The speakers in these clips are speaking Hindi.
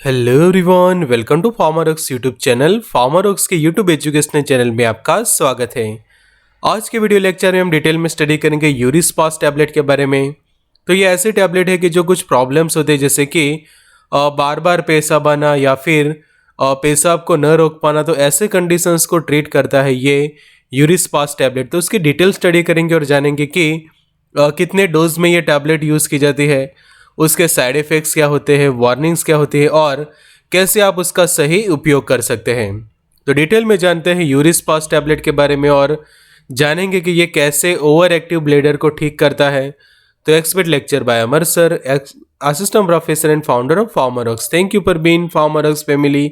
Hello everyone, welcome to Pharmarox YouTube channel. Pharmarox के यूट्यूब एजुकेशनल चैनल में आपका स्वागत है। आज के वीडियो लेक्चर में हम डिटेल में स्टडी करेंगे यूरिस्पास टैबलेट के बारे में। तो ये ऐसे टैबलेट है कि जो कुछ प्रॉब्लम्स होते हैं, जैसे कि बार बार पेशाब आना या फिर पेशाब को न रोक पाना, तो ऐसे कंडीशंस को ट्रीट करता है ये यूरिस्पास टैबलेट। तो उसकी डिटेल स्टडी करेंगे और जानेंगे कि कितने डोज में ये टैबलेट यूज़ की जाती है, उसके साइड इफ़ेक्ट्स क्या होते हैं, वार्निंग्स क्या होती है और कैसे आप उसका सही उपयोग कर सकते हैं। तो डिटेल में जानते हैं यूरिस्पास टैबलेट के बारे में और जानेंगे कि ये कैसे ओवर एक्टिव ब्लेडर को ठीक करता है। तो expert lecture by Amar sir, assistant professor and founder of Pharmarox. Thank you for being Pharmarox family.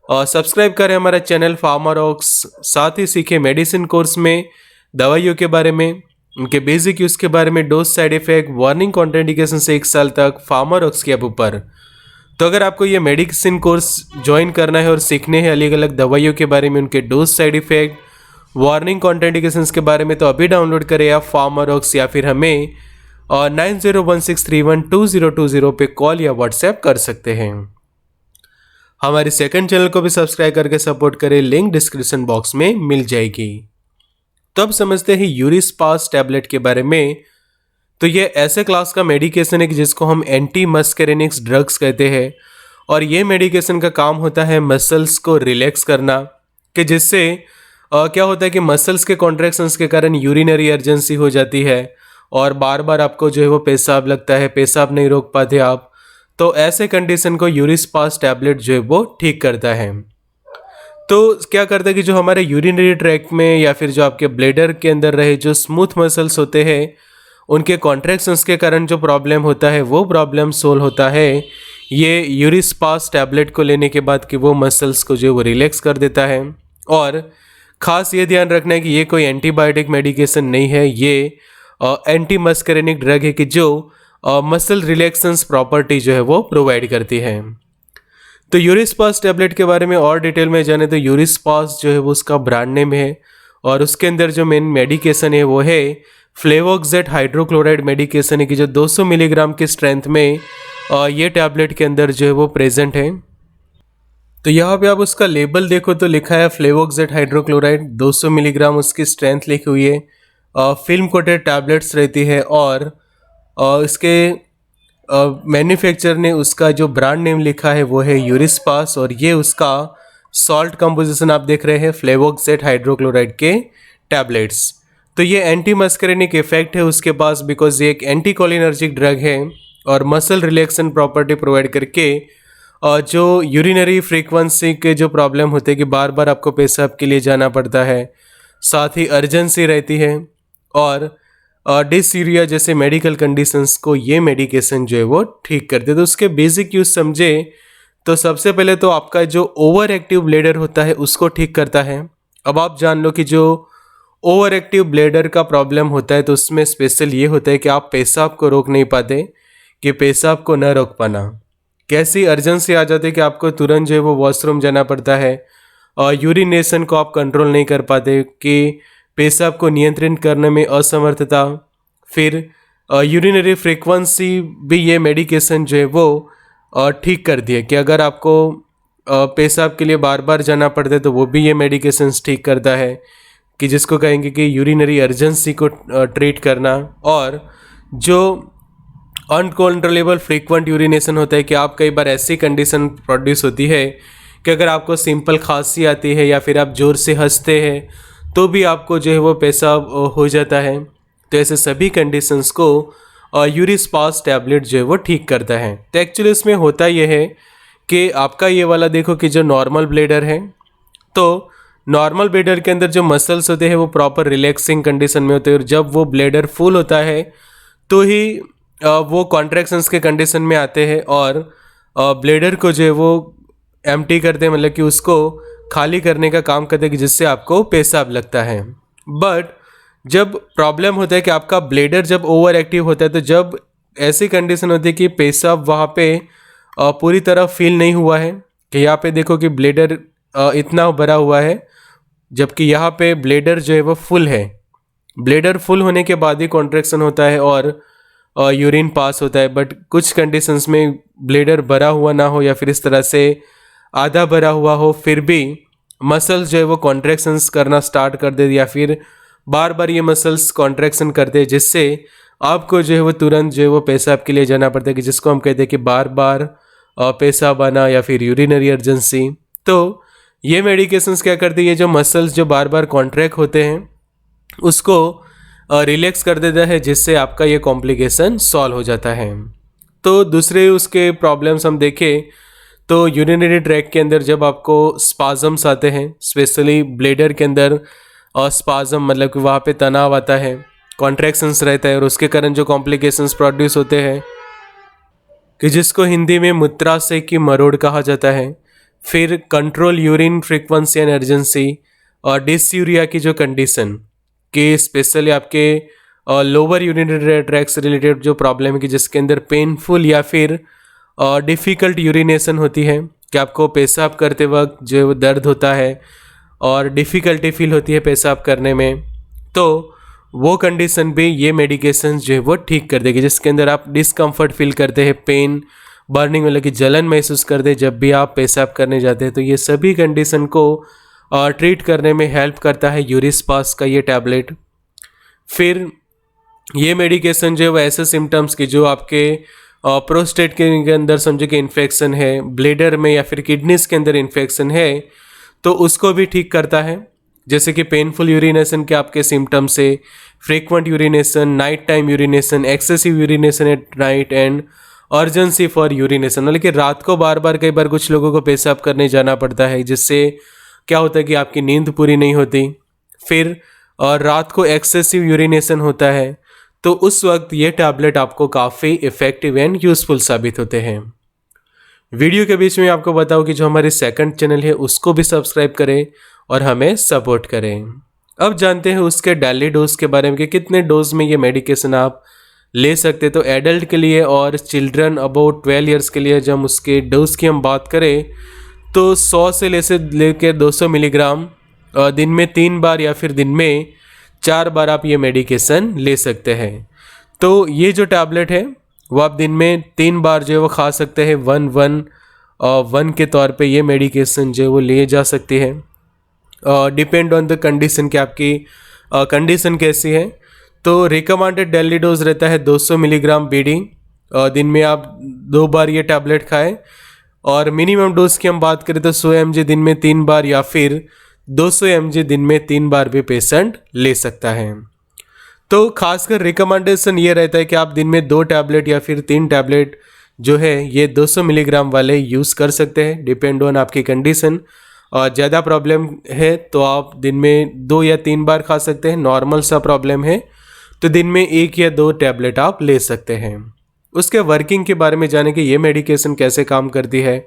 और सब्सक्राइब करें हमारा चैनल फार्मरऑक्स। साथ ही सीखें मेडिसिन कोर्स में दवाइयों के बारे में, उनके बेसिक यूज़ के बारे में, dose, side effect, warning, contraindication से 1 साल तक फार्मरऑक्स के ऐप ऊपर। तो अगर आपको ये मेडिसिन कोर्स ज्वाइन करना है और सीखने हैं अलग अलग दवाइयों के बारे में, उनके dose, side effect, warning, contraindication के बारे में, तो अभी डाउनलोड करें आप फार्मरऑक्स या फिर हमें 9016312020 पे कॉल या व्हाट्सएप कर सकते हैं। हमारे सेकंड चैनल को भी सब्सक्राइब करके सपोर्ट करें, लिंक डिस्क्रिप्शन बॉक्स में मिल जाएगी। तो अब समझते हैं यूरिस्पास टैबलेट के बारे में। तो ये ऐसे क्लास का मेडिकेशन है कि जिसको हम एंटी मस्करेनिक्स ड्रग्स कहते हैं, और ये मेडिकेशन का काम होता है मसल्स को रिलैक्स करना, कि जिससे क्या होता है कि मसल्स के कॉन्ट्रैक्शंस के कारण यूरिनरी अर्जेंसी हो जाती है और बार बार आपको जो है वो पेशाब लगता है, पेशाब नहीं रोक पाते आप। तो ऐसे कंडीशन को यूरिस्पास टैबलेट जो है वो ठीक करता है। तो क्या करता है कि जो हमारे यूरिनरी ट्रैक्ट में या फिर जो आपके ब्लेडर के अंदर रहे जो स्मूथ मसल्स होते हैं, उनके कॉन्ट्रैक्शंस के कारण जो प्रॉब्लम होता है वो प्रॉब्लम सोल्व होता है ये यूरिस्पास टैबलेट को लेने के बाद, कि वो मसल्स को जो वो रिलैक्स कर देता है। और ख़ास ये ध्यान रखना है कि ये कोई एंटीबायोटिक मेडिकेशन नहीं है, ये एंटी मस्करेनिक ड्रग है कि जो मसल रिलैक्सेंस प्रॉपर्टी जो है वो प्रोवाइड करती है। तो यूरिस्पास टैबलेट के बारे में और डिटेल में जाने तो यूरिस्पास जो है वो उसका ब्रांड नेम है, और उसके अंदर जो मेन मेडिकेशन है वो है फ्लेवोक्सेट हाइड्रोक्लोराइड मेडिकेशन है, कि जो 200 मिलीग्राम की स्ट्रेंथ में ये टैबलेट के अंदर जो है वो प्रेजेंट है। तो यहाँ पे आप उसका लेबल देखो तो लिखा है फ्लेवोक्सेट हाइड्रोक्लोराइड, 200 मिलीग्राम उसकी स्ट्रेंथ लिखी हुई है। फिल्म कोटेड टैबलेट्स रहती है और इसके मैन्युफैक्चरर ने उसका जो ब्रांड नेम लिखा है वो है यूरिस्पास, और ये उसका सॉल्ट कंपोजिशन आप देख रहे हैं फ्लेवोक्सेट हाइड्रोक्लोराइड के टैबलेट्स। तो ये एंटी मस्करेनिक इफेक्ट है उसके पास, बिकॉज ये एक एंटी कोलिनर्जिक ड्रग है और मसल रिलैक्सन प्रॉपर्टी प्रोवाइड करके जो यूरिनरी फ्रीक्वेंसी के जो प्रॉब्लम होते हैं कि बार बार आपको पेशाब के लिए जाना पड़ता है, साथ ही अर्जेंसी रहती है और डिसयूरिया जैसे मेडिकल कंडीशंस को ये मेडिकेशन जो है वो ठीक करते हैं। तो उसके बेसिक यूज समझे तो सबसे पहले तो आपका जो ओवर एक्टिव ब्लेडर होता है उसको ठीक करता है। अब आप जान लो कि जो ओवर एक्टिव ब्लेडर का प्रॉब्लम होता है तो उसमें स्पेशल ये होता है कि आप पेशाब को रोक नहीं पाते, कि पेशाब को न रोक पाना, कैसी अर्जेंसी आ जाती है कि आपको तुरंत जो है वो वॉशरूम जाना पड़ता है, और यूरिनेशन को आप कंट्रोल नहीं कर पाते, कि पेशाब को नियंत्रित करने में असमर्थता, फिर यूरिनरी फ्रीक्वेंसी भी ये मेडिकेशन जो है वो ठीक कर दिए, कि अगर आपको पेशाब के लिए बार बार जाना पड़ता है तो वो भी ये मेडिकेशन ठीक करता है, कि जिसको कहेंगे कि यूरिनरी अर्जेंसी को ट्रीट करना। और जो अनकंट्रोलेबल फ्रीक्वेंट यूरिनेशन होता है, कि आप कई बार ऐसी कंडीशन प्रोड्यूस होती है कि अगर आपको सिंपल खांसी आती है या फिर आप ज़ोर से हंसते हैं तो भी आपको जो है वो पेशाब हो जाता है। तो ऐसे सभी कंडीशंस को यूरिस्पास टैबलेट जो है वो ठीक करता है। तो एक्चुअली इसमें होता यह है कि आपका ये वाला देखो कि जो नॉर्मल ब्लेडर है, तो नॉर्मल ब्लेडर के अंदर जो मसल्स होते हैं वो प्रॉपर रिलैक्सिंग कंडीशन में होते हैं, और जब वो ब्लेडर फुल होता है तो ही वो कॉन्ट्रैक्शंस के कंडीशन में आते हैं और ब्लेडर को जो है वो एम्प्टी करते हैं, मतलब कि उसको खाली करने का काम करते हैं, कि जिससे आपको पेशाब लगता है। बट जब प्रॉब्लम होता है कि आपका ब्लेडर जब ओवर एक्टिव होता है, तो जब ऐसी कंडीशन होती है कि पेशाब वहाँ पे पूरी तरह फील नहीं हुआ है, कि यहाँ पे देखो कि ब्लेडर इतना भरा हुआ है जबकि यहाँ पे ब्लेडर जो है वो फुल है। ब्लेडर फुल होने के बाद ही कॉन्ट्रैक्शन होता है और यूरिन पास होता है, बट कुछ कंडीशंस में ब्लेडर भरा हुआ ना हो या फिर इस तरह से आधा भरा हुआ हो, फिर भी मसल्स जो है वो कॉन्ट्रैक्शंस करना स्टार्ट कर दे या फिर बार बार ये मसल्स कॉन्ट्रैक्शन कर दे, जिससे आपको जो है वो तुरंत जो है वो पेशाब के लिए जाना पड़ता है, कि जिसको हम कहते हैं कि बार बार पेशाब आना या फिर यूरिनरी अर्जेंसी। तो ये मेडिकेशंस क्या करती है, जो मसल्स जो बार बार कॉन्ट्रैक्ट होते हैं उसको रिलैक्स कर देता है, जिससे आपका ये कॉम्प्लिकेशन सॉल्व हो जाता है। तो दूसरे उसके प्रॉब्लम्स हम देखें तो यूरिनरी ट्रैक के अंदर जब आपको स्पाजम्स आते हैं, स्पेशली ब्लेडर के अंदर स्पाजम मतलब कि वहाँ पे तनाव आता है, कॉन्ट्रैक्शंस रहता है, और उसके कारण जो कॉम्प्लिकेशंस प्रोड्यूस होते हैं कि जिसको हिंदी में मूत्राशय की मरोड़ कहा जाता है। फिर control urine frequency and urgency और डिसयूरिया की जो कंडीशन कि स्पेशली आपके लोअर यूरिनरी ट्रैक से रिलेटेड जो प्रॉब्लम है कि जिसके अंदर पेनफुल या फिर डिफ़िकल्ट यूरिनेशन होती है, कि आपको पेशाब करते वक्त जो दर्द होता है और डिफ़िकल्टी फील होती है पेशाब करने में, तो वो कंडीशन भी ये मेडिकेशन जो है वो ठीक कर देगी, जिसके अंदर आप डिस्कम्फर्ट फील करते हैं, पेन बर्निंग मतलब कि जलन महसूस करते हैं जब भी आप पेशाब करने जाते हैं। तो ये सभी कंडीशन को ट्रीट करने में हेल्प करता है यूरिस्पास का ये टैबलेट। फिर ये मेडिकेशन जो है वो ऐसे सिम्टम्स की जो आपके प्रोस्टेट के अंदर समझो कि इन्फेक्शन है, ब्लेडर में या फिर किडनीज के अंदर इन्फेक्शन है, तो उसको भी ठीक करता है, जैसे कि पेनफुल यूरिनेशन के आपके सिम्टम्स है, frequent urination, night time urination, excessive urination at night and urgency for urination, मतलब कि रात को बार बार कई बार कुछ लोगों को पेशाब करने जाना पड़ता है, जिससे क्या होता है कि आपकी नींद पूरी नहीं होती। फिर रात को एक्सेसिव यूरिनेशन होता है, तो उस वक्त ये टैबलेट आपको काफ़ी इफ़ेक्टिव एंड यूज़फुल साबित होते हैं। वीडियो के बीच में आपको बताऊं कि जो हमारे सेकंड चैनल है उसको भी सब्सक्राइब करें और हमें सपोर्ट करें। अब जानते हैं उसके डेली डोज के बारे में कि कितने डोज में ये मेडिकेशन आप ले सकते। तो एडल्ट के लिए और चिल्ड्रन अबाउट 12 ईयर्स के लिए जब उसके डोज की हम बात करें तो 100 से लेकर 200 मिलीग्राम दिन में 3 बार या फिर दिन में 4 बार आप ये मेडिकेशन ले सकते हैं। तो ये जो टैबलेट है वो आप दिन में 3 बार जो है वो खा सकते हैं, 1-1-1 के तौर पे ये मेडिकेशन जो है वो लिए जा सकती है। डिपेंड ऑन द कंडीशन कि आपकी कंडीशन कैसी है। तो रिकमेंडेड डेली डोज रहता है 200 मिलीग्राम बीडी, दिन में आप 2 बार ये टैबलेट खाएं, और मिनिमम डोज की हम बात करें तो 100 mg दिन में 3 बार या फिर 200 mg दिन में 3 बार भी पेशेंट ले सकता है। तो खासकर रिकमेंडेशन ये रहता है कि आप दिन में 2 टैबलेट या फिर 3 टैबलेट जो है ये 200 मिलीग्राम वाले यूज़ कर सकते हैं, डिपेंड ऑन आपकी कंडीशन। और ज़्यादा प्रॉब्लम है तो आप दिन में 2 या 3 बार खा सकते हैं, नॉर्मल सा प्रॉब्लम है तो दिन में 1 या 2 टैबलेट आप ले सकते हैं। उसके वर्किंग के बारे में जाने कि ये मेडिकेशन कैसे काम करती है,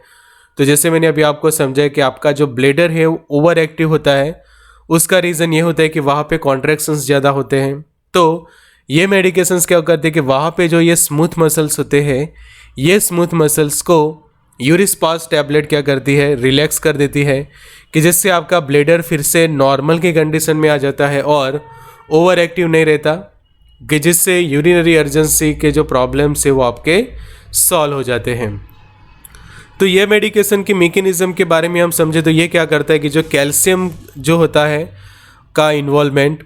तो जैसे मैंने अभी आपको समझाया कि आपका जो ब्लेडर है वो ओवर एक्टिव होता है, उसका रीज़न ये होता है कि वहाँ पे कॉन्ट्रैक्शंस ज़्यादा होते हैं। तो ये मेडिकेशंस क्या करते हैं कि वहाँ पे जो ये स्मूथ मसल्स होते हैं, ये स्मूथ मसल्स को यूरिस्पास टैबलेट क्या करती है, रिलैक्स कर देती है, कि जिससे आपका ब्लेडर फिर से नॉर्मल की कंडीशन में आ जाता है और ओवर एक्टिव नहीं रहता, कि जिससे यूरिनरी अर्जेंसी के जो प्रॉब्लम्स है वो आपके सॉल्व हो जाते हैं। तो ये मेडिकेशन की मैकेनिज्म के बारे में हम समझे तो ये क्या करता है कि जो कैल्शियम जो होता है का इन्वॉल्वमेंट,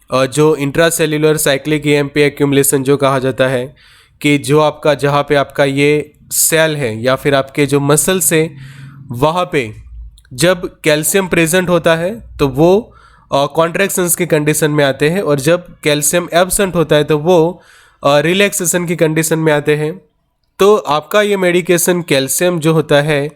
और जो इंट्रासेल्युलर साइक्लिक ईएमपी एक्यूमुलेशन जो कहा जाता है, कि जो आपका जहाँ पे आपका ये सेल है या फिर आपके जो मसल्स है वहाँ पे जब कैल्शियम प्रेजेंट होता है तो वो कॉन्ट्रैक्शंस की कंडीशन में आते हैं, और जब कैल्शियम एब्सेंट होता है तो वो रिलैक्सेशन की कंडीशन में आते हैं। तो आपका ये मेडिकेशन कैल्शियम जो होता है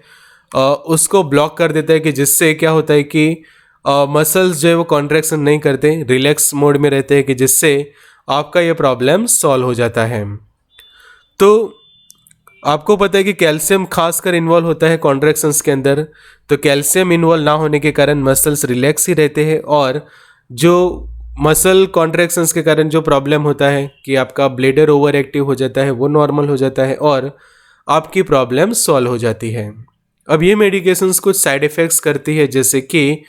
उसको ब्लॉक कर देता है, कि जिससे क्या होता है कि मसल्स जो है वो कॉन्ट्रैक्शन नहीं करते, रिलैक्स मोड में रहते हैं, कि जिससे आपका ये प्रॉब्लम सॉल्व हो जाता है। तो आपको पता है कि कैल्शियम खासकर इन्वॉल्व होता है कॉन्ट्रैक्शंस के अंदर, तो कैल्शियम इन्वॉल्व ना होने के कारण मसल्स रिलैक्स ही रहते हैं, और जो मसल कॉन्ट्रैक्शंस के कारण जो प्रॉब्लम होता है कि आपका ब्लेडर ओवर एक्टिव हो जाता है वो नॉर्मल हो जाता है और आपकी प्रॉब्लम सॉल्व हो जाती है। अब ये मेडिकेशंस कुछ साइड इफ़ेक्ट्स करती है, जैसे कि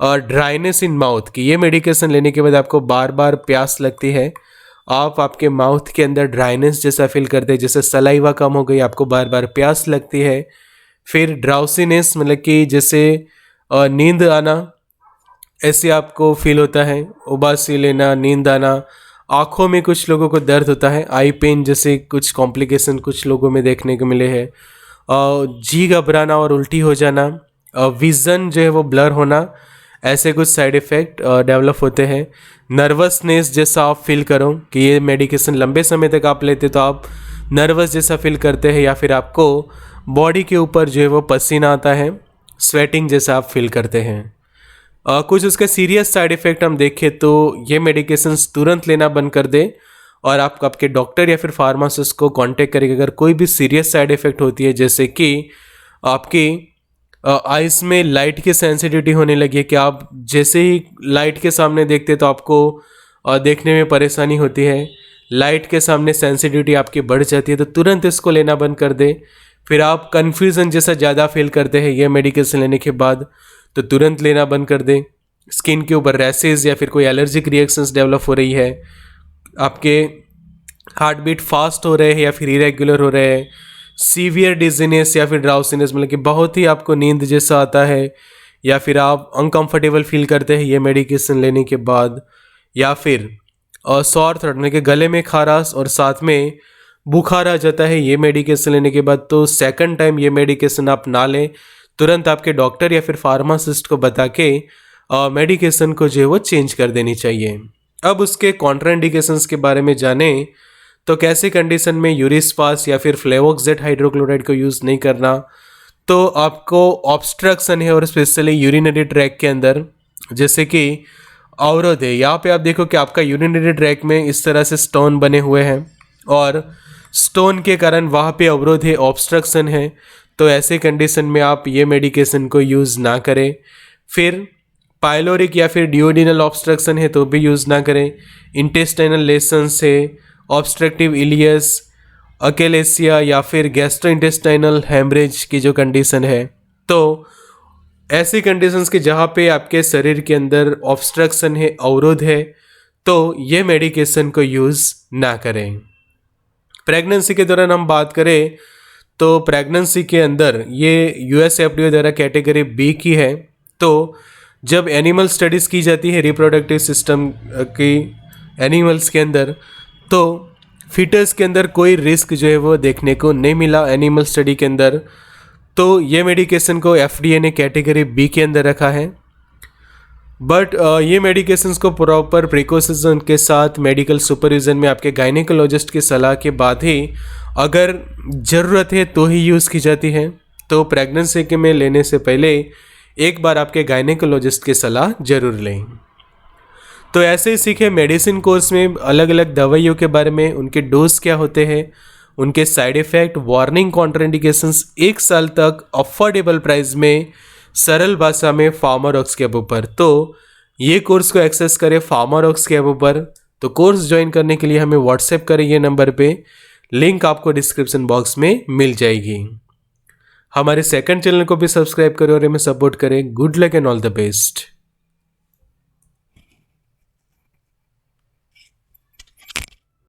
ड्राइनेस इन माउथ, की ये मेडिकेशन लेने के बाद आपको बार बार प्यास लगती है आप आपके माउथ के अंदर ड्राइनेस जैसा फील करते हैं, जैसे सलाइवा कम हो गई, आपको बार बार प्यास लगती है। फिर ड्राउसीनेस मतलब कि जैसे नींद आना, ऐसे आपको फील होता है। उबासी लेना, नींद आना, आँखों में कुछ लोगों को दर्द होता है, आई पेन जैसे कुछ कॉम्प्लिकेशन कुछ लोगों में देखने को मिले हैं। जी घबराना और उल्टी हो जाना, विज़न जो है वो ब्लर होना, ऐसे कुछ साइड इफ़ेक्ट डेवलप होते हैं। नर्वसनेस जैसा आप फील करो कि ये मेडिकेशन लंबे समय तक आप लेते तो आप नर्वस जैसा फील करते हैं, या फिर आपको बॉडी के ऊपर जो है वो पसीना आता है, स्वेटिंग जैसा आप फील करते हैं। कुछ उसके सीरियस साइड इफ़ेक्ट हम देखें तो ये मेडिकेशंस तुरंत लेना बंद कर दें और आप आपके डॉक्टर या फिर फार्मासिस्ट को कांटेक्ट करेंगे अगर कोई भी सीरियस साइड इफ़ेक्ट होती है, जैसे कि आपकी आइस में लाइट की सेंसिटिविटी होने लगी है कि आप जैसे ही लाइट के सामने देखते तो आपको देखने में परेशानी होती है, लाइट के सामने सेंसिटिविटी आपकी बढ़ जाती है, तो तुरंत इसको लेना बंद कर दें। फिर आप कन्फ्यूज़न जैसा ज़्यादा फील करते हैं ये मेडिकेशन लेने के बाद, तो तुरंत लेना बंद कर दें। स्किन के ऊपर रैसेस या फिर कोई एलर्जिक रिएक्शंस डेवलप हो रही है, आपके हार्ट बीट फास्ट हो रहे हैं या फिर इरेगुलर हो रहे हैं, सीवियर डिजीनेस या फिर ड्राउसीनेस मतलब कि बहुत ही आपको नींद जैसा आता है, या फिर आप अनकंफर्टेबल फील करते हैं ये मेडिकेशन लेने के बाद, या फिर सॉर थ्रोट मतलब कि गले में खराश और साथ में बुखार आ जाता है ये मेडिकेशन लेने के बाद, तो सेकंड टाइम ये मेडिकेशन आप ना लें। तुरंत आपके डॉक्टर या फिर फार्मासिस्ट को बता के मेडिकेशन को जो है वो चेंज कर देनी चाहिए। अब उसके कॉन्ट्राइंडिकेशंस के बारे में जानें तो कैसे कंडीशन में यूरिस्पास या फिर फ्लेवोक्सेट हाइड्रोक्लोराइड को यूज़ नहीं करना। तो आपको ऑब्स्ट्रक्शन है और स्पेशली यूरिनरी ट्रैक के अंदर, जैसे कि अवरोध है, यहाँ पे आप देखो कि आपका यूरिनरी ट्रैक में इस तरह से स्टोन बने हुए हैं और स्टोन के कारण वहाँ पे अवरोध है, ऑब्स्ट्रक्शन है, तो ऐसे कंडीशन में आप ये मेडिकेशन को यूज़ ना करें। फिर पाइलोरिक या फिर डिओडिनल ऑब्स्ट्रक्शन है तो भी यूज़ ना करें। इंटेस्टाइनल लेसन्स है, ऑब्स्ट्रक्टिव इलियस, अकेलेसिया या फिर गैस्ट्रोइंटेस्टाइनल हेमरेज की जो कंडीशन है, तो ऐसी कंडीशंस के जहाँ पे आपके शरीर के अंदर ऑब्स्ट्रक्शन है, अवरोध है, तो ये मेडिकेशन को यूज़ ना करें। प्रेगनेंसी के दौरान हम बात करें तो प्रेगनेंसी के अंदर ये यूएस एफडीए द्वारा कैटेगरी बी की है। तो जब एनिमल स्टडीज़ की जाती है रिप्रोडक्टिव सिस्टम की एनिमल्स के अंदर, तो फीटस के अंदर कोई रिस्क जो है वो देखने को नहीं मिला एनिमल स्टडी के अंदर, तो ये मेडिकेशन को एफडीए ने कैटेगरी बी के अंदर रखा है। बट ये मेडिकेशंस को प्रॉपर प्रिकॉशन के साथ मेडिकल सुपरविजन में आपके गायनेकोलॉजिस्ट की सलाह के बाद ही अगर ज़रूरत है तो ही यूज़ की जाती है। तो प्रेगनेंसी के में लेने से पहले एक बार आपके गायनेकोलॉजिस्ट की सलाह ज़रूर लें। तो ऐसे ही सीखे मेडिसिन कोर्स में अलग अलग दवाइयों के बारे में, उनके डोज क्या होते हैं, उनके साइड इफ़ेक्ट, वार्निंग, कॉन्ट्राइंडिकेशंस, 1 साल तक अफोर्डेबल प्राइस में सरल भाषा में फार्मारॉक्स के ऊपर। तो ये कोर्स को एक्सेस करें फार्मारॉक्स के ऊपर। तो कोर्स ज्वाइन करने के लिए हमें व्हाट्सएप करें ये नंबर पे, लिंक आपको डिस्क्रिप्शन बॉक्स में मिल जाएगी। हमारे सेकंड चैनल को भी सब्सक्राइब करें और हमें सपोर्ट करें। Good luck and all the best.